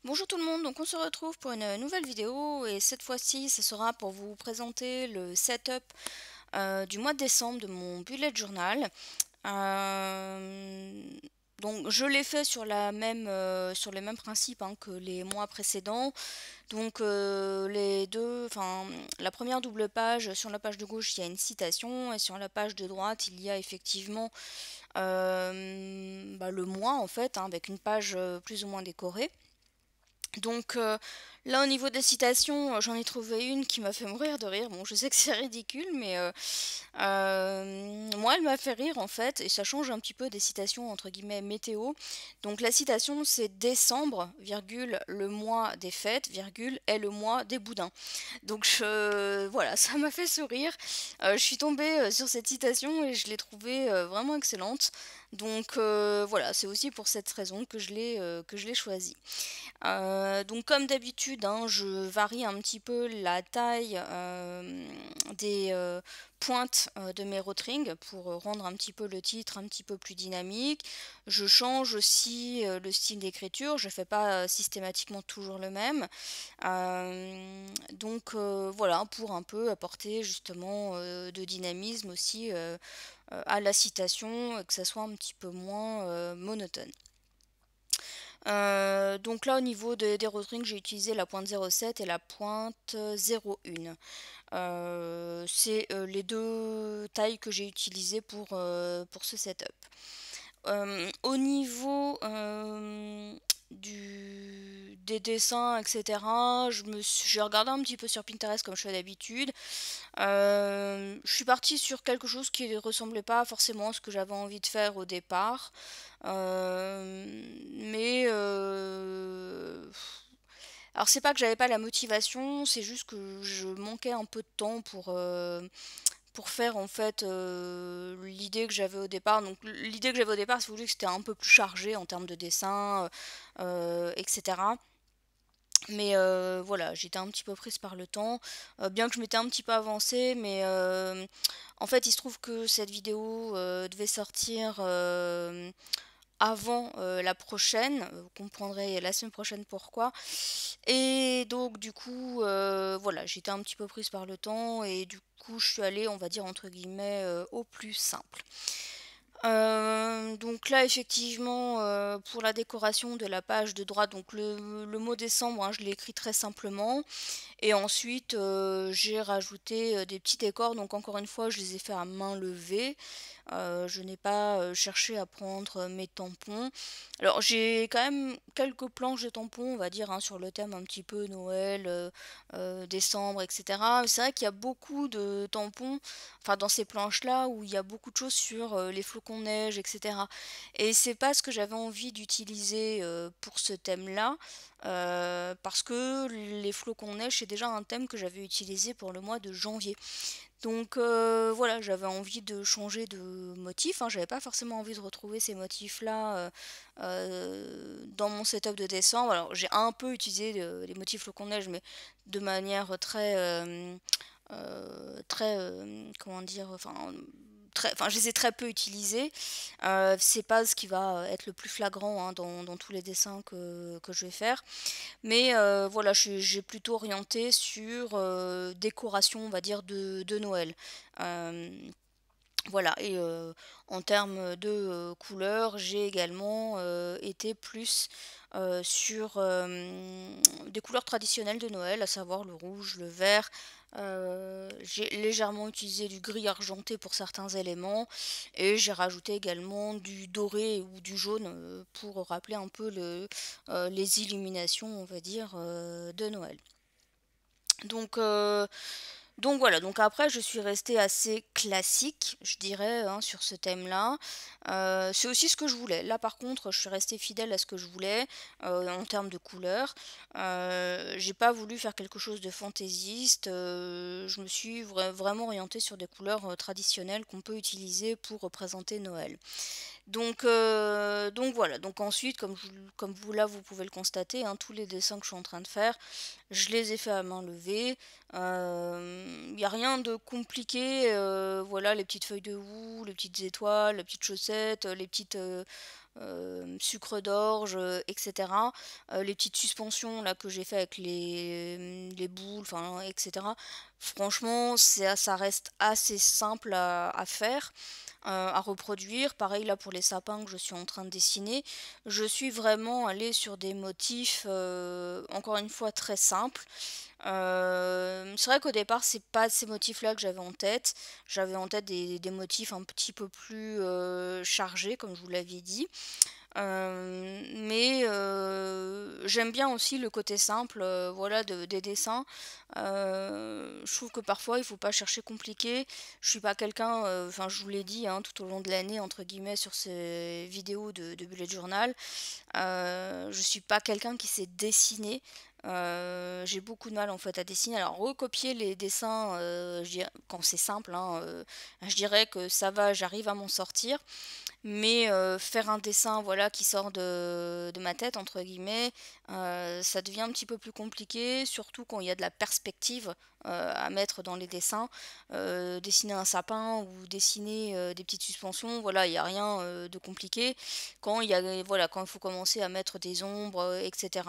Bonjour tout le monde, donc on se retrouve pour une nouvelle vidéo et cette fois-ci ce sera pour vous présenter le setup du mois de décembre de mon bullet journal. Euh, donc je l'ai fait sur sur les mêmes principes hein, que les mois précédents. Donc les deux, enfin la première double page, sur la page de gauche il y a une citation et sur la page de droite il y a effectivement le mois en fait, hein, avec une page plus ou moins décorée. Donc là au niveau des citations, j'en ai trouvé une qui m'a fait mourir de rire. Bon, je sais que c'est ridicule, mais moi elle m'a fait rire en fait, et ça change un petit peu des citations entre guillemets météo. Donc la citation c'est décembre, virgule, le mois des fêtes, virgule, est le mois des boudins. Donc voilà, ça m'a fait sourire. Je suis tombée sur cette citation et je l'ai trouvée vraiment excellente. Donc voilà, c'est aussi pour cette raison que je l'ai choisie. Donc comme d'habitude, hein, je varie un petit peu la taille des pointes de mes rotrings pour rendre un petit peu le titre un petit peu plus dynamique. Je change aussi le style d'écriture, je fais pas systématiquement toujours le même. Voilà, pour un peu apporter justement de dynamisme aussi à la citation, que ça soit un petit peu moins monotone. Donc là au niveau des rotrings j'ai utilisé la pointe 0,7 et la pointe 0,1. C'est les deux tailles que j'ai utilisées pour ce setup. Au niveau des dessins, etc., j'ai regardé un petit peu sur Pinterest comme je fais d'habitude. Je suis partie sur quelque chose qui ne ressemblait pas forcément à ce que j'avais envie de faire au départ. Mais alors c'est pas que j'avais pas la motivation, c'est juste que je manquais un peu de temps pour faire en fait l'idée que j'avais au départ. Donc l'idée que j'avais au départ, c'est que c'était un peu plus chargé en termes de dessin, etc. Mais voilà, j'étais un petit peu prise par le temps, bien que je m'étais un petit peu avancée, mais en fait il se trouve que cette vidéo devait sortir avant la prochaine, vous comprendrez la semaine prochaine pourquoi. Et donc du coup, voilà, j'étais un petit peu prise par le temps et du coup je suis allée, on va dire entre guillemets, au plus simple. Donc là effectivement pour la décoration de la page de droite, donc le mot décembre, hein, je l'ai écrit très simplement. Et ensuite, j'ai rajouté des petits décors, donc encore une fois, je les ai fait à main levée. Je n'ai pas cherché à prendre mes tampons. Alors, j'ai quand même quelques planches de tampons, on va dire, hein, sur le thème un petit peu Noël, décembre, etc. C'est vrai qu'il y a beaucoup de tampons, enfin, dans ces planches-là, où il y a beaucoup de choses sur les flocons de neige, etc. Et c'est pas ce que j'avais envie d'utiliser pour ce thème-là. Parce que les flocons de neige, c'est déjà un thème que j'avais utilisé pour le mois de janvier. Donc voilà, j'avais envie de changer de motif, hein, j'avais pas forcément envie de retrouver ces motifs-là dans mon setup de décembre. Alors j'ai un peu utilisé les motifs flocons de neige, mais de manière comment dire, enfin, je les ai très peu utilisés. C'est pas ce qui va être le plus flagrant hein, dans tous les dessins que je vais faire. Mais voilà, j'ai plutôt orienté sur décoration, on va dire, de Noël. Euh, voilà, et en termes de couleurs, j'ai également été plus sur des couleurs traditionnelles de Noël, à savoir le rouge, le vert. J'ai légèrement utilisé du gris argenté pour certains éléments et j'ai rajouté également du doré ou du jaune pour rappeler un peu les illuminations, on va dire, de Noël. Donc, euh, donc voilà, donc après je suis restée assez classique, je dirais, hein, sur ce thème-là. C'est aussi ce que je voulais. Là par contre, je suis restée fidèle à ce que je voulais en termes de couleurs. J'ai pas voulu faire quelque chose de fantaisiste. Je me suis vraiment orientée sur des couleurs traditionnelles qu'on peut utiliser pour représenter Noël. Donc voilà, donc ensuite, comme vous là vous pouvez le constater, hein, tous les dessins que je suis en train de faire, je les ai fait à main levée. Il n'y a rien de compliqué. Voilà, les petites feuilles de houx, les petites étoiles, les petites chaussettes, sucre d'orge, etc. Les petites suspensions là que j'ai fait avec les boules, enfin, etc. Franchement, ça reste assez simple à faire, à reproduire. Pareil là pour les sapins que je suis en train de dessiner. Je suis vraiment allée sur des motifs, encore une fois, très simples. C'est vrai qu'au départ, c'est pas ces motifs-là que j'avais en tête. J'avais en tête des motifs un petit peu plus chargés, comme je vous l'avais dit. Mais j'aime bien aussi le côté simple, voilà, des dessins. Je trouve que parfois il faut pas chercher compliqué. Je suis pas quelqu'un, enfin je vous l'ai dit hein, tout au long de l'année entre guillemets sur ces vidéos de bullet journal. Je suis pas quelqu'un qui sait dessiner. J'ai beaucoup de mal en fait à dessiner. Alors recopier les dessins quand c'est simple, hein, je dirais que ça va, j'arrive à m'en sortir. Mais faire un dessin, voilà, qui sort de ma tête, entre guillemets, ça devient un petit peu plus compliqué, surtout quand il y a de la perspective à mettre dans les dessins. Dessiner un sapin ou dessiner des petites suspensions, voilà, il n'y a rien de compliqué. Quand il y a, voilà, quand il faut commencer à mettre des ombres, etc.,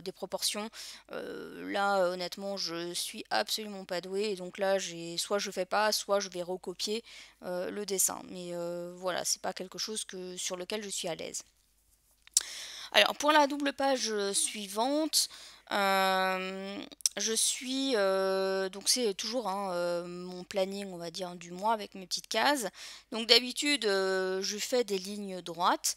des proportions, là, honnêtement, je suis absolument pas douée. Et donc là, soit je fais pas, soit je vais recopier le dessin. Mais voilà, c'est pas quelque chose sur lequel je suis à l'aise. Alors pour la double page suivante, euh, je suis donc c'est toujours hein, mon planning on va dire du mois avec mes petites cases. Donc d'habitude je fais des lignes droites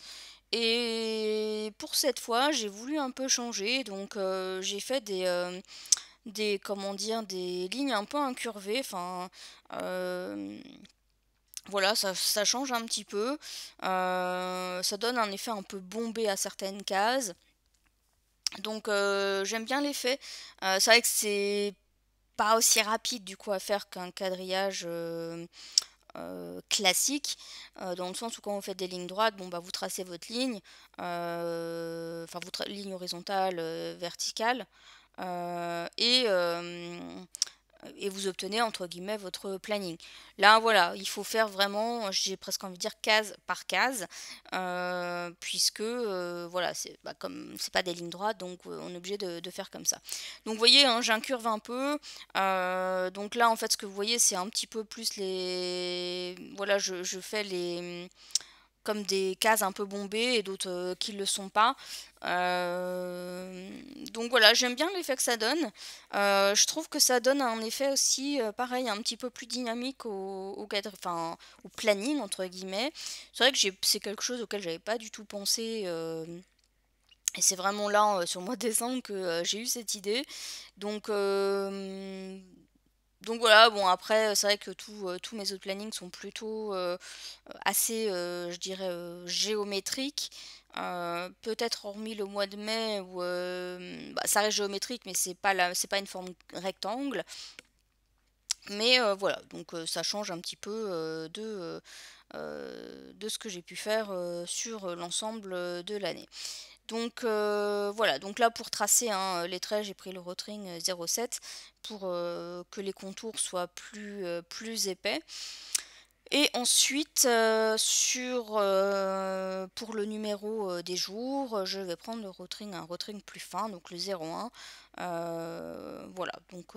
et pour cette fois j'ai voulu un peu changer donc j'ai fait des comment dire des lignes un peu incurvées. Enfin voilà, ça change un petit peu. Ça donne un effet un peu bombé à certaines cases. Donc j'aime bien l'effet. C'est vrai que c'est pas aussi rapide du coup à faire qu'un quadrillage classique, dans le sens où quand vous faites des lignes droites, bon bah vous tracez votre ligne, enfin votre ligne horizontale, verticale, et vous obtenez entre guillemets votre planning. Là voilà, il faut faire vraiment, j'ai presque envie de dire case par case, puisque voilà, c'est bah, comme c'est pas des lignes droites, donc on est obligé de faire comme ça. Donc vous voyez, hein, j'incurve un peu. Donc là en fait ce que vous voyez c'est un petit peu plus les. Voilà, je fais les comme des cases un peu bombées et d'autres qui ne le sont pas. Donc voilà, j'aime bien l'effet que ça donne. Je trouve que ça donne un effet aussi, pareil, un petit peu plus dynamique enfin, au planning, entre guillemets. C'est vrai que c'est quelque chose auquel j'avais pas du tout pensé. Et c'est vraiment là, sur le mois de décembre, que j'ai eu cette idée. Donc, donc voilà, bon après, c'est vrai que tous mes autres plannings sont plutôt assez, je dirais, géométriques. Peut-être hormis le mois de mai où bah, ça reste géométrique, mais c'est pas une forme rectangle. Mais voilà, donc ça change un petit peu de ce que j'ai pu faire sur l'ensemble de l'année. Donc voilà, donc là pour tracer hein, les traits, j'ai pris le Rotring 07 pour que les contours soient plus épais. Et ensuite, pour le numéro des jours, je vais prendre un Rotring plus fin, donc le 01. Voilà, donc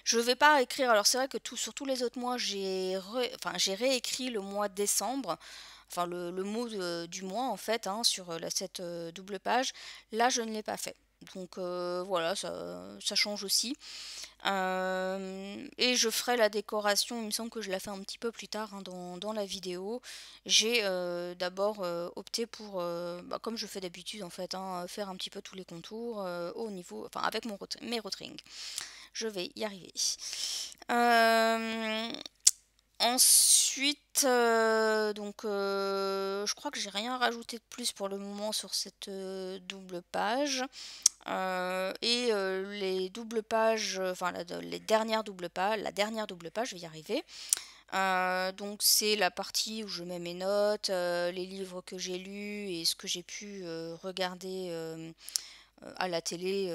je vais pas écrire. Alors c'est vrai que sur tous les autres mois, j'ai réécrit le mois de décembre, enfin le mot du mois en fait, hein, sur cette double page. Là, je ne l'ai pas fait. Donc voilà, ça change aussi. Et je ferai la décoration, il me semble que je la fais un petit peu plus tard hein, dans la vidéo. J'ai d'abord opté pour, bah, comme je fais d'habitude en fait, hein, faire un petit peu tous les contours au niveau, enfin avec mes rotrings. Je vais y arriver. Euh, Ensuite, donc je crois que j'ai rien rajouté de plus pour le moment sur cette double page. Et les doubles pages, enfin les dernières doubles pages, la dernière double page, je vais y arriver. Donc c'est la partie où je mets mes notes, les livres que j'ai lus et ce que j'ai pu regarder à la télé,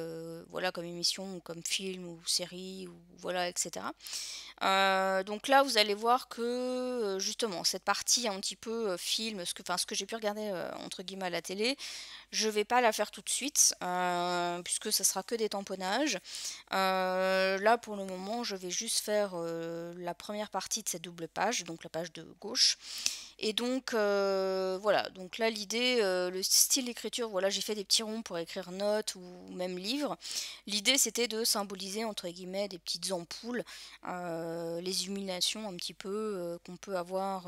voilà, comme émission ou comme film ou série ou voilà, etc. Donc là, vous allez voir que justement cette partie un petit peu film, ce que j'ai pu regarder entre guillemets à la télé, je vais pas la faire tout de suite, puisque ça sera que des tamponnages. Là, pour le moment, je vais juste faire la première partie de cette double page, donc la page de gauche. Et donc, voilà, donc là, l'idée, le style d'écriture, voilà, j'ai fait des petits ronds pour écrire notes ou même livres. L'idée, c'était de symboliser, entre guillemets, des petites ampoules, les illuminations un petit peu qu'on peut avoir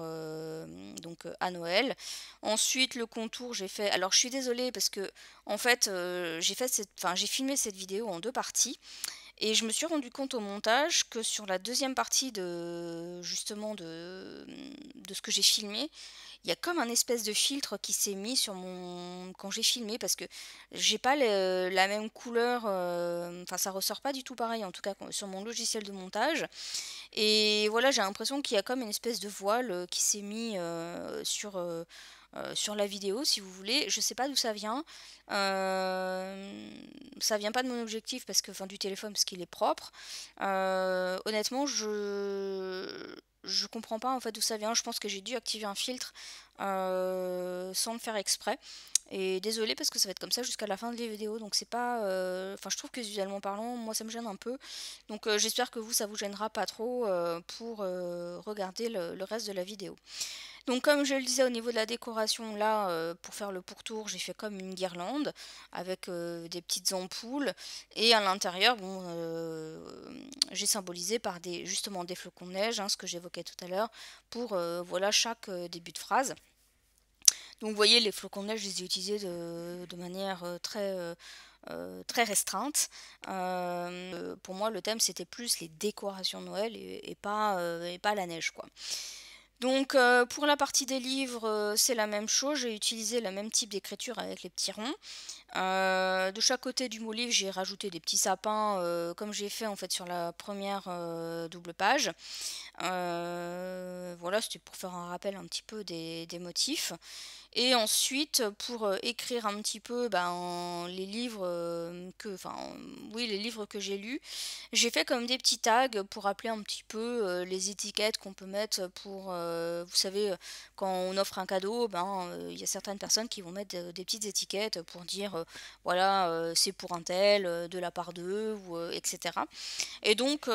donc à Noël. Ensuite, le contour, j'ai fait. Alors, je suis désolée parce que, en fait, j'ai filmé cette vidéo en deux parties. Et je me suis rendu compte au montage que sur la deuxième partie de justement de ce que j'ai filmé, il y a comme un espèce de filtre qui s'est mis sur mon quand j'ai filmé parce que j'ai pas la même couleur, enfin ça ressort pas du tout pareil en tout cas sur mon logiciel de montage. Et voilà, j'ai l'impression qu'il y a comme une espèce de voile qui s'est mis sur la vidéo, si vous voulez. Je sais pas d'où ça vient. Ça vient pas de mon objectif parce que, enfin, du téléphone parce qu'il est propre. Honnêtement, je comprends pas en fait d'où ça vient. Je pense que j'ai dû activer un filtre sans le faire exprès. Et désolé parce que ça va être comme ça jusqu'à la fin de la vidéo. Donc c'est pas. Enfin, je trouve que visuellement parlant, moi ça me gêne un peu. Donc j'espère que vous, ça vous gênera pas trop pour regarder le reste de la vidéo. Donc comme je le disais au niveau de la décoration, là, pour faire le pourtour, j'ai fait comme une guirlande avec des petites ampoules. Et à l'intérieur, bon, j'ai symbolisé par justement des flocons de neige, hein, ce que j'évoquais tout à l'heure, pour voilà chaque début de phrase. Donc vous voyez, les flocons de neige, je les ai utilisés de manière très restreinte. Pour moi, le thème, c'était plus les décorations de Noël et pas la neige, quoi. Donc pour la partie des livres, c'est la même chose, j'ai utilisé le même type d'écriture avec les petits ronds. De chaque côté du mot livre, j'ai rajouté des petits sapins, comme j'ai fait en fait sur la première double page. Voilà, c'était pour faire un rappel un petit peu des motifs. Et ensuite, pour écrire un petit peu ben, les livres oui, les livres que j'ai lus, j'ai fait comme des petits tags pour rappeler un petit peu les étiquettes qu'on peut mettre pour, vous savez, quand on offre un cadeau, ben, il y a certaines personnes qui vont mettre des petites étiquettes pour dire, voilà, c'est pour un tel, de la part d'eux, ou etc. Et donc,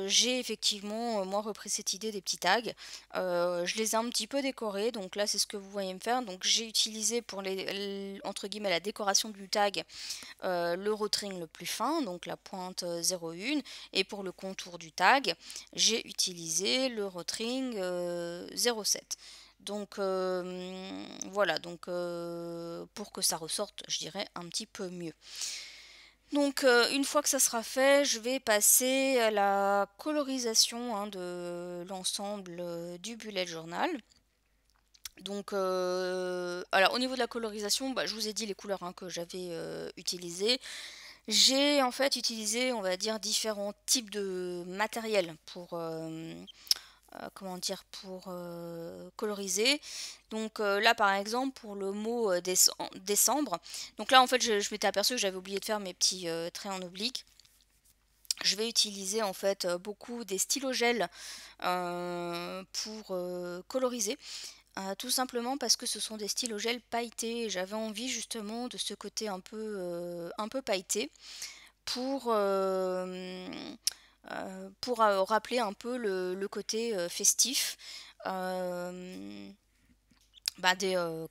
j'ai effectivement, moi, repris cette idée des petits tags. Je les ai un petit peu décorés, donc là, c'est ce que vous voyez me faire. Donc, j'ai utilisé pour entre guillemets, la décoration du tag, le rotring le plus fin, donc la pointe 0,1. Et pour le contour du tag, j'ai utilisé le rotring 0,7. Donc voilà, donc pour que ça ressorte, je dirais, un petit peu mieux. Donc une fois que ça sera fait, je vais passer à la colorisation hein, de l'ensemble du bullet journal. Donc alors au niveau de la colorisation, bah, je vous ai dit les couleurs hein, que j'avais utilisées. J'ai en fait utilisé, on va dire, différents types de matériel pour comment dire, pour coloriser. Donc là par exemple pour le mot décembre, donc là en fait je m'étais aperçu que j'avais oublié de faire mes petits traits en oblique. Je vais utiliser en fait beaucoup des stylos gel pour coloriser. Tout simplement parce que ce sont des stylos gel pailletés et j'avais envie justement de ce côté un peu pailleté pour, rappeler un peu le côté festif bah,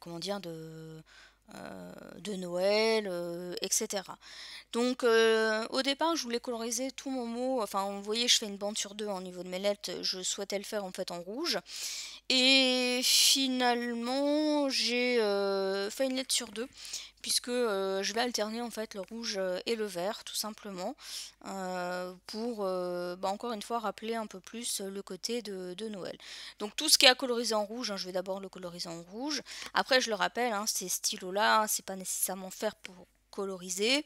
comment dire, de Noël, etc. Donc au départ je voulais coloriser tout mon mot, enfin vous voyez je fais une bande sur deux au niveau de mes lettres, je souhaitais le faire en fait en rouge. Et finalement j'ai fait une lettre sur deux puisque je vais alterner en fait le rouge et le vert tout simplement pour bah, encore une fois rappeler un peu plus le côté de Noël. Donc tout ce qui est à coloriser en rouge, hein, je vais d'abord le coloriser en rouge. Après je le rappelle, hein, ces stylos là, c'est pas nécessairement faire pour coloriser.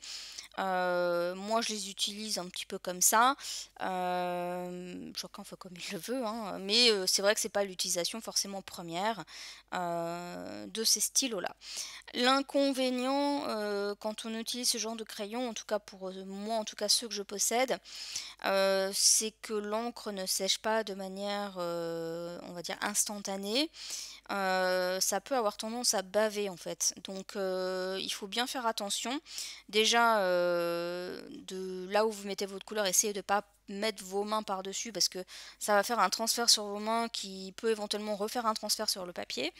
Moi, je les utilise un petit peu comme ça. Chacun fait comme il le veut, hein, mais c'est vrai que c'est pas l'utilisation forcément première de ces stylos-là. L'inconvénient, quand on utilise ce genre de crayon, en tout cas pour moi, en tout cas ceux que je possède, c'est que l'encre ne sèche pas de manière, on va dire instantanée. Ça peut avoir tendance à baver en fait. Donc il faut bien faire attention. Déjà, de là où vous mettez votre couleur, essayez de ne pas mettre vos mains par-dessus parce que ça va faire un transfert sur vos mains qui peut éventuellement refaire un transfert sur le papier.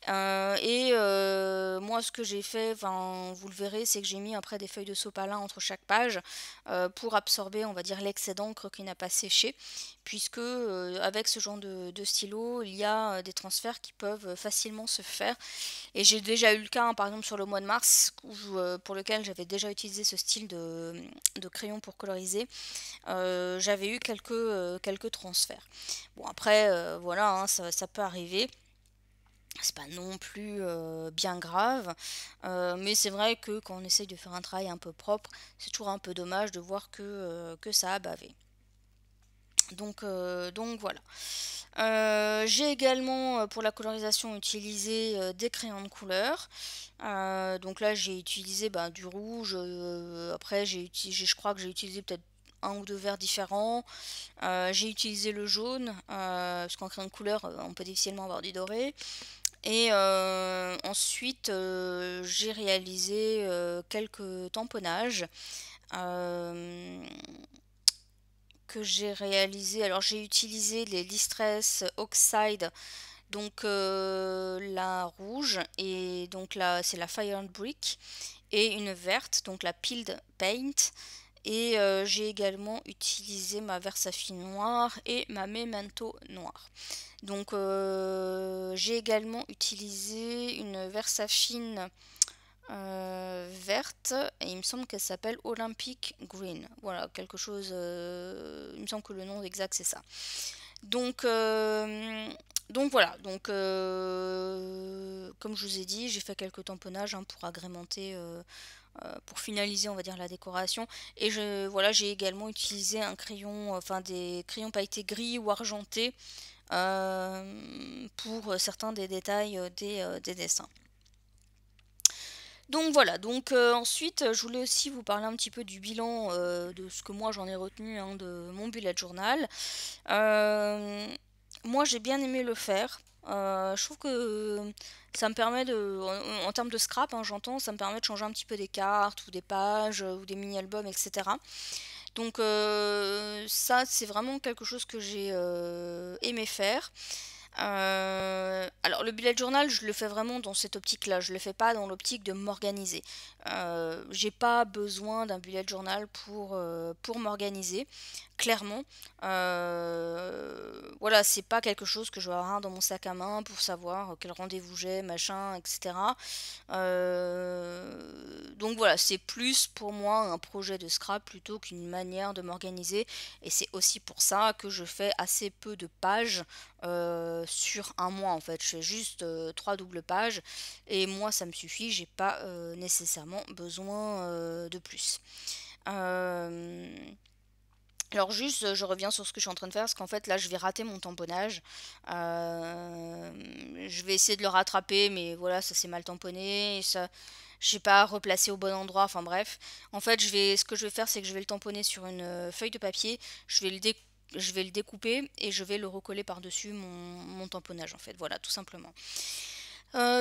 Moi ce que j'ai fait, enfin vous le verrez, c'est que j'ai mis après des feuilles de sopalin entre chaque page pour absorber, on va dire, l'excès d'encre qui n'a pas séché, puisque avec ce genre de stylo, il y a des transferts qui peuvent facilement se faire. Et j'ai déjà eu le cas, hein, par exemple sur le mois de mars, pour lequel j'avais déjà utilisé ce style de crayon pour coloriser, j'avais eu quelques transferts. Bon après, voilà, hein, ça peut arriver. C'est pas non plus bien grave, mais c'est vrai que quand on essaye de faire un travail un peu propre, c'est toujours un peu dommage de voir que ça a bavé. Donc voilà. J'ai également pour la colorisation utilisé des crayons de couleur. Donc là j'ai utilisé du rouge, après je crois que j'ai utilisé peut-être un ou deux verts différents. J'ai utilisé le jaune, parce qu'en crayon de couleur on peut difficilement avoir du doré. Et ensuite, j'ai réalisé quelques tamponnages euh, que j'ai réalisé. Alors, j'ai utilisé les Distress Oxide, donc la rouge, et donc là, c'est la Fire and Brick, et une verte, donc la Peeled Paint. Et j'ai également utilisé ma Versafine noire et ma Memento noire. Donc j'ai également utilisé une Versafine verte et il me semble qu'elle s'appelle Olympic Green. Voilà, quelque chose, il me semble que le nom exact c'est ça. Donc, donc voilà, donc comme je vous ai dit, j'ai fait quelques tamponnages hein, pour agrémenter, pour finaliser on va dire la décoration. Et voilà, j'ai également utilisé un crayon, enfin des crayons pailletés gris ou argentés pour certains des détails des dessins. Donc voilà, donc ensuite je voulais aussi vous parler un petit peu du bilan de ce que moi j'en ai retenu hein, de mon bullet journal. Moi j'ai bien aimé le faire. Je trouve que ça me permet de, en termes de scrap, hein, j'entends, ça me permet de changer un petit peu des cartes ou des pages ou des mini-albums, etc. Donc ça c'est vraiment quelque chose que j'ai aimé faire. Alors le bullet journal, je le fais vraiment dans cette optique-là, je le fais pas dans l'optique de m'organiser. J'ai pas besoin d'un bullet journal pour m'organiser, clairement. Voilà, c'est pas quelque chose que je vais avoir dans mon sac à main pour savoir quel rendez-vous j'ai, machin, etc. Donc voilà, c'est plus pour moi un projet de scrap plutôt qu'une manière de m'organiser. Et c'est aussi pour ça que je fais assez peu de pages sur un mois en fait. Je fais juste 3 doubles pages et moi ça me suffit, j'ai pas nécessairement besoin de plus. Euh, alors juste, je reviens sur ce que je suis en train de faire, parce qu'en fait là je vais rater mon tamponnage. Je vais essayer de le rattraper, mais voilà, ça s'est mal tamponné, et ça, j'ai pas replacé au bon endroit, enfin bref. En fait, ce que je vais faire, c'est que je vais le tamponner sur une feuille de papier, je vais le découper et je vais le recoller par-dessus mon tamponnage en fait, voilà, tout simplement.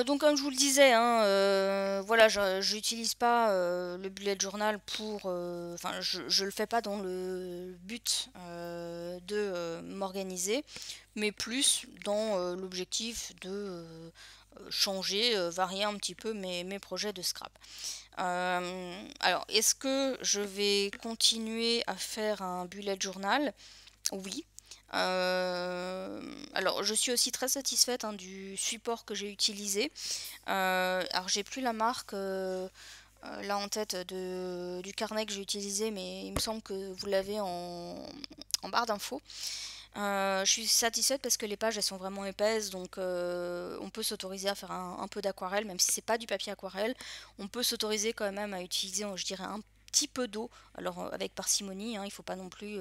Donc comme je vous le disais, hein, voilà, j'utilise pas le bullet journal pour, enfin, je le fais pas dans le but de m'organiser, mais plus dans l'objectif de changer, varier un petit peu mes projets de scrap. Alors, est-ce que je vais continuer à faire un bullet journal? Oui. Alors, je suis aussi très satisfaite hein, du support que j'ai utilisé. Alors, j'ai plus la marque. là en tête du carnet que j'ai utilisé, mais il me semble que vous l'avez en barre d'infos. Je suis satisfaite parce que les pages elles sont vraiment épaisses, donc on peut s'autoriser à faire un peu d'aquarelle, même si c'est pas du papier aquarelle. On peut s'autoriser quand même à utiliser, je dirais, un petit peu d'eau, alors avec parcimonie, hein, il faut pas non plus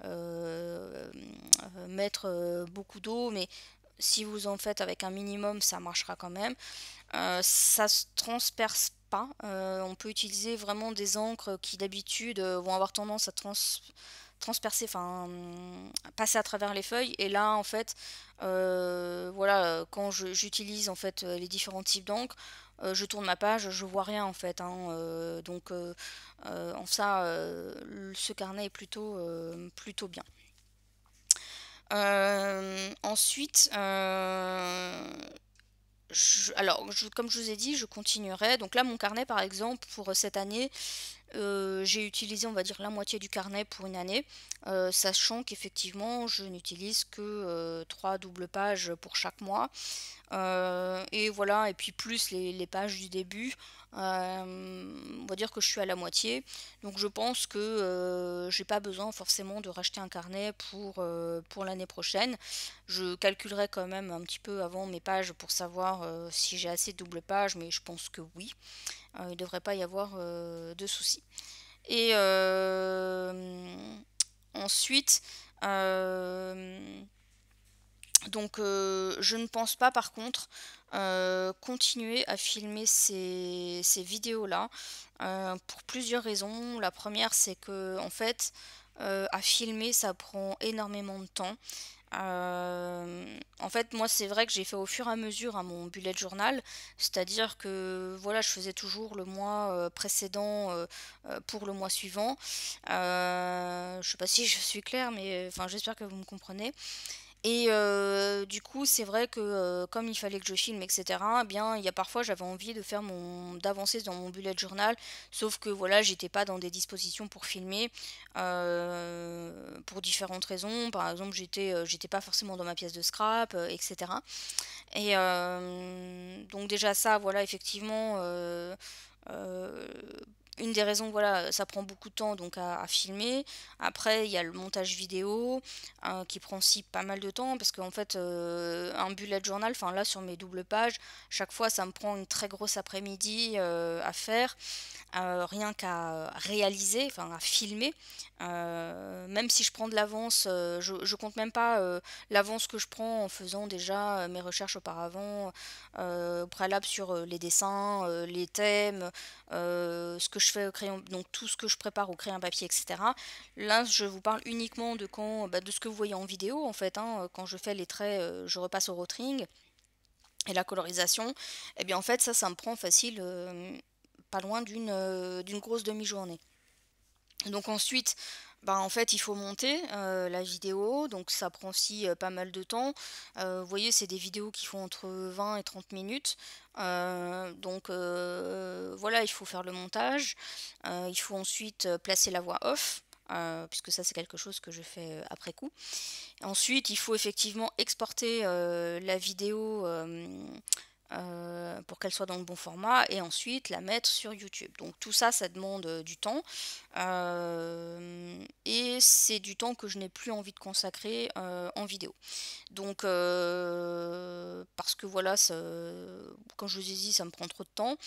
euh, mettre beaucoup d'eau, mais si vous en faites avec un minimum, ça marchera quand même. Ça se transperce pas. On peut utiliser vraiment des encres qui d'habitude vont avoir tendance à transpercer, enfin passer à travers les feuilles. Et là, en fait, voilà, quand j'utilise en fait les différents types d'encre, je tourne ma page, je vois rien en fait, hein, donc en ça, ce carnet est plutôt bien. Ensuite, comme je vous ai dit, je continuerai. Donc là, mon carnet, par exemple, pour cette année, j'ai utilisé, on va dire, la moitié du carnet pour une année, sachant qu'effectivement, je n'utilise que 3 doubles pages pour chaque mois. Et voilà, et puis plus les pages du début, on va dire que je suis à la moitié. Donc je pense que j'ai pas besoin forcément de racheter un carnet pour l'année prochaine. Je calculerai quand même un petit peu avant mes pages pour savoir si j'ai assez de doubles pages, mais je pense que oui. Il ne devrait pas y avoir de soucis. Et ensuite, euh, donc je ne pense pas par contre continuer à filmer ces vidéos-là pour plusieurs raisons. La première c'est que en fait à filmer ça prend énormément de temps. En fait, moi, c'est vrai que j'ai fait au fur et à mesure à mon bullet journal, c'est-à-dire que voilà, je faisais toujours le mois précédent pour le mois suivant. Je sais pas si je suis claire, mais enfin, j'espère que vous me comprenez. Et du coup, c'est vrai que comme il fallait que je filme, etc., eh bien, il y a parfois j'avais envie de faire d'avancer dans mon bullet journal, sauf que voilà, j'étais pas dans des dispositions pour filmer pour différentes raisons. Par exemple, j'étais pas forcément dans ma pièce de scrap, etc. Et donc déjà ça, voilà, effectivement. Euh, une des raisons, voilà, ça prend beaucoup de temps donc à filmer. Après, il y a le montage vidéo qui prend aussi pas mal de temps parce qu'en fait, un bullet journal, enfin là sur mes doubles pages, chaque fois ça me prend une très grosse après-midi à faire, rien qu'à réaliser, enfin à filmer. Même si je prends de l'avance, je compte même pas l'avance que je prends en faisant déjà mes recherches auparavant, au préalable sur les dessins, les thèmes, ce que je fais au crayon, donc tout ce que je prépare au crayon papier, etc. Là, je vous parle uniquement de de ce que vous voyez en vidéo en fait, hein, quand je fais les traits, je repasse au rotring et la colorisation. Et bien en fait, ça me prend facile, pas loin d'une grosse demi-journée. Donc ensuite, bah, en fait, il faut monter la vidéo, donc ça prend aussi pas mal de temps. Vous voyez, c'est des vidéos qui font entre 20 et 30 minutes. Donc voilà, il faut faire le montage. Il faut ensuite placer la voix off, puisque ça c'est quelque chose que je fais après coup. Ensuite, il faut effectivement exporter la vidéo pour qu'elle soit dans le bon format et ensuite la mettre sur YouTube. Donc tout ça, ça demande du temps et c'est du temps que je n'ai plus envie de consacrer en vidéo. Donc parce que voilà, comme je vous ai dit, ça me prend trop de temps.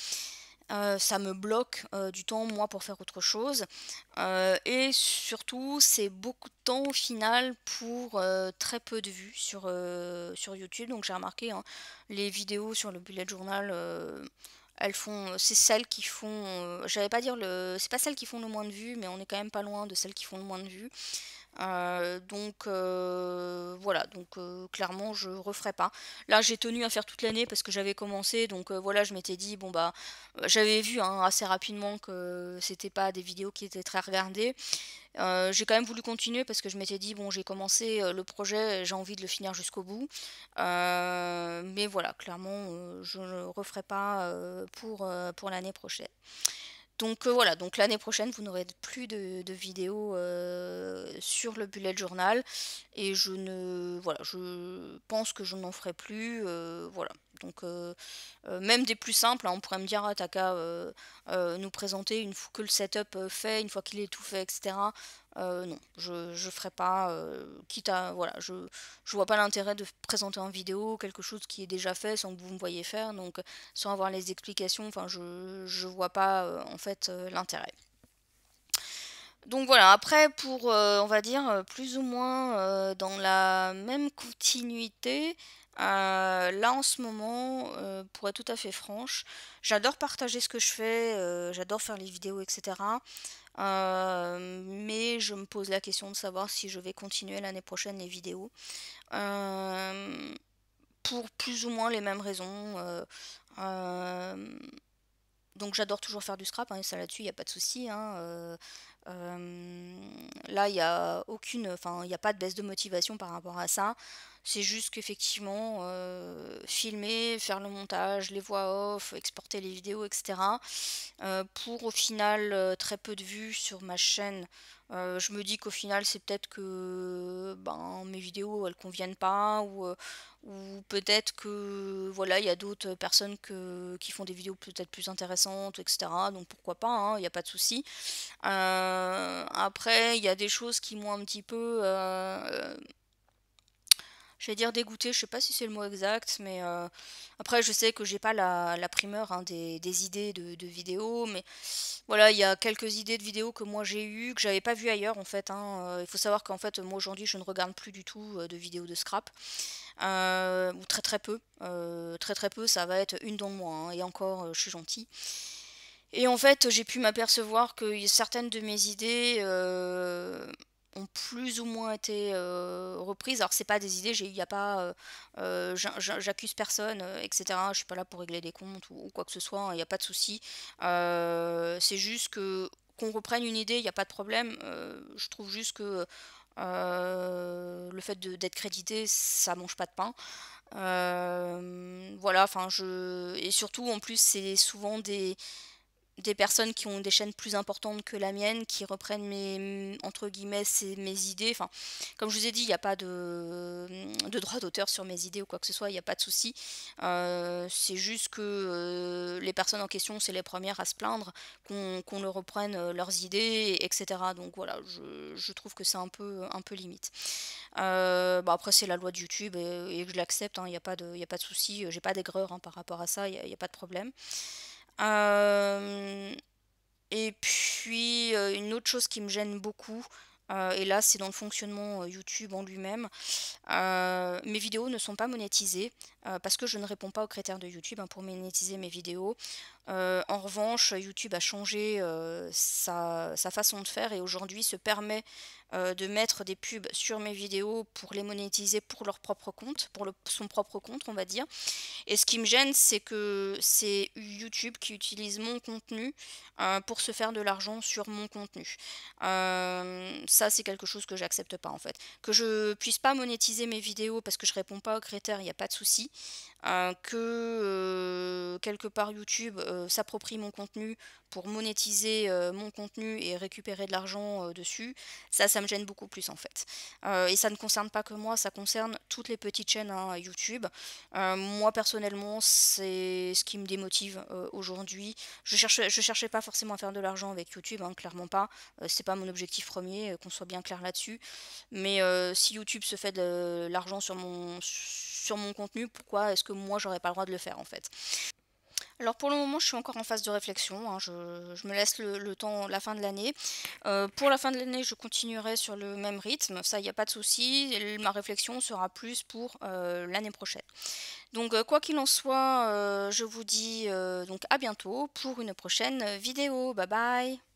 Ça me bloque du temps moi pour faire autre chose. Et surtout c'est beaucoup de temps au final pour très peu de vues sur YouTube. Donc j'ai remarqué hein, les vidéos sur le bullet journal elles font c'est celles qui font j'allais pas dire c'est pas celles qui font le moins de vues mais on est quand même pas loin de celles qui font le moins de vues. Donc voilà, donc clairement je referai pas. Là j'ai tenu à faire toute l'année parce que j'avais commencé, donc voilà je m'étais dit bon bah j'avais vu hein, assez rapidement que c'était pas des vidéos qui étaient très regardées. J'ai quand même voulu continuer parce que je m'étais dit bon j'ai commencé le projet, j'ai envie de le finir jusqu'au bout. Mais voilà, clairement je ne le referai pas pour l'année prochaine. Donc voilà, donc l'année prochaine, vous n'aurez plus de vidéos sur le bullet journal et voilà, je pense que je n'en ferai plus, voilà. Donc même des plus simples, hein, on pourrait me dire: «Ah, tu qu'à, nous présenter une fois que le setup, fait, une fois qu'il est tout fait et cetera». Non, je ferai pas, quitte à voilà, je vois pas l'intérêt de présenter en vidéo quelque chose qui est déjà fait sans que vous me voyez faire, donc sans avoir les explications, enfin je vois pas en fait l'intérêt. Donc voilà, après pour on va dire plus ou moins dans la même continuité, là en ce moment, pour être tout à fait franche, j'adore partager ce que je fais, j'adore faire les vidéos, etc. Mais je me pose la question de savoir si je vais continuer l'année prochaine les vidéos. Euh, pour plus ou moins les mêmes raisons. Euh, donc j'adore toujours faire du scrap, hein, et ça là-dessus, il n'y a pas de souci, hein, là, il n'y a aucune, enfin, il n'y a pas de baisse de motivation par rapport à ça. C'est juste qu'effectivement, filmer, faire le montage, les voix off, exporter les vidéos, etc. Pour au final très peu de vues sur ma chaîne. Je me dis qu'au final c'est peut-être que ben, mes vidéos elles conviennent pas ou peut-être que voilà il y a d'autres personnes qui font des vidéos peut-être plus intéressantes, etc. Donc pourquoi pas, hein, il n'y a pas de souci. Après il y a des choses qui m'ont un petit peu je vais dire dégoûté, je sais pas si c'est le mot exact, mais après je sais que j'ai pas la primeur, hein, des idées de vidéos, mais voilà, il y a quelques idées de vidéos que moi j'ai eues, que j'avais pas vues ailleurs en fait, hein. Il faut savoir qu'en fait moi aujourd'hui je ne regarde plus du tout de vidéos de scrap, ou très très peu. Très très peu, ça va être une dans le mois, hein, et encore je suis gentille. Et en fait, j'ai pu m'apercevoir que certaines de mes idées ont plus ou moins été reprises. Alors, c'est pas des idées, il y a pas, j'accuse personne, etc. Je suis pas là pour régler des comptes ou quoi que ce soit, hein, il n'y a pas de souci. C'est juste que qu'on reprenne une idée, il n'y a pas de problème. Je trouve juste que le fait d'être crédité, ça mange pas de pain. Voilà, enfin, et surtout, en plus, c'est souvent des personnes qui ont des chaînes plus importantes que la mienne, qui reprennent entre guillemets, mes idées. Enfin, comme je vous ai dit, il n'y a pas de droit d'auteur sur mes idées ou quoi que ce soit, il n'y a pas de souci. C'est juste que les personnes en question, c'est les premières à se plaindre qu'on leur reprenne leurs idées, etc. Donc voilà, je trouve que c'est un peu limite. Bah après, c'est la loi de YouTube et je l'accepte, hein, il y a pas de souci, j'ai pas d'aigreur, hein, par rapport à ça, il y a pas de problème. Euh, et puis une autre chose qui me gêne beaucoup, et là c'est dans le fonctionnement YouTube en lui-même, mes vidéos ne sont pas monétisées parce que je ne réponds pas aux critères de YouTube, hein, pour monétiser mes vidéos. En revanche, YouTube a changé sa façon de faire et aujourd'hui se permet de mettre des pubs sur mes vidéos pour les monétiser pour leur propre compte, pour son propre compte, on va dire. Et ce qui me gêne, c'est que c'est YouTube qui utilise mon contenu pour se faire de l'argent sur mon contenu. Ça, c'est quelque chose que j'accepte pas en fait. Que je puisse pas monétiser mes vidéos parce que je réponds pas aux critères, il n'y a pas de souci. Que quelque part YouTube s'approprie mon contenu pour monétiser mon contenu et récupérer de l'argent dessus, ça me gêne beaucoup plus en fait. Et ça ne concerne pas que moi, ça concerne toutes les petites chaînes, hein, YouTube. Moi personnellement, c'est ce qui me démotive aujourd'hui. Je cherchais pas forcément à faire de l'argent avec YouTube, hein, clairement pas. C'est pas mon objectif premier, qu'on soit bien clair là-dessus. Mais si YouTube se fait de l'argent sur mon contenu, pourquoi est-ce que moi j'aurais pas le droit de le faire en fait? Alors pour le moment, je suis encore en phase de réflexion, hein, je me laisse le temps, la fin de l'année. Pour la fin de l'année, je continuerai sur le même rythme, ça, il n'y a pas de souci. Ma réflexion sera plus pour l'année prochaine. Donc quoi qu'il en soit, je vous dis donc à bientôt pour une prochaine vidéo. Bye bye!